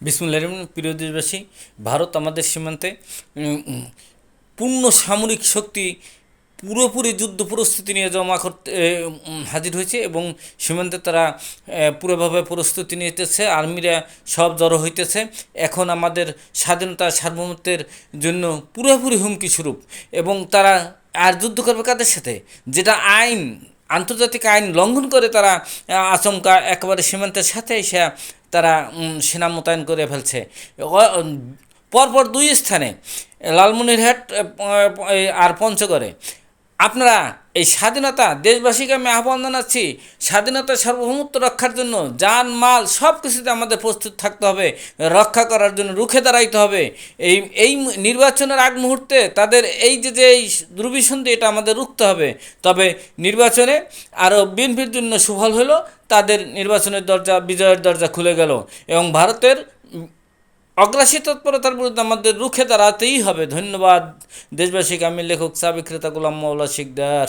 বিসমুল্লাহির রহমানির রহিম। প্রিয় দেশবাসী, ভারত আমাদের সীমান্তে পূর্ণ সামরিক শক্তি পুরোপুরি যুদ্ধ পরিস্থিতি নিয়ে জমা করতে হাজির হয়েছে এবং সীমান্তে তারা পুরোভাবে প্রস্তুতি নিতেছে। আর্মিরা সব জড়ো হইতেছে। এখন আমাদের স্বাধীনতা সার্বভৌমত্বের জন্য পুরোপুরি হুমকি স্বরূপ এবং তারা আর যুদ্ধ করবে কাদের সাথে? যেটা আইন, আন্তর্জাতিক আইন লঙ্ঘন করে তারা আচমকা একেবারে সীমান্তের সাথে এসে তারা সেনা মোতায়েন করে ফেলছে। পরপর দুই স্থানে, লালমনিরহাট আর পঞ্চগড়ে। আপনারা এই স্বাধীনতা, দেশবাসীকে আমি আহ্বান জানাচ্ছি, স্বাধীনতা সার্বভৌমত্ব রক্ষার জন্য জান মাল সব কিছুতে আমাদের প্রস্তুত থাকতে হবে, রক্ষা করার জন্য রুখে দাঁড়াইতে হবে। এই এই নির্বাচনের আগ মুহূর্তে তাদের এই যে এই দুর্বিসন্ধি, এটা আমাদের রুখতে হবে। তবে নির্বাচনে আরও বিএনপির জন্য সুফল হলো, তাদের নির্বাচনের দরজা, বিজয়ের দরজা খুলে গেল এবং ভারতের অগ্রাসী তৎপরতার বিরুদ্ধে আমাদের রুখে দাঁড়াতেই হবে। ধন্যবাদ দেশবাসীকে। আমি লেখক চা বিক্রেতা গোলাম মাওলা শিকদার।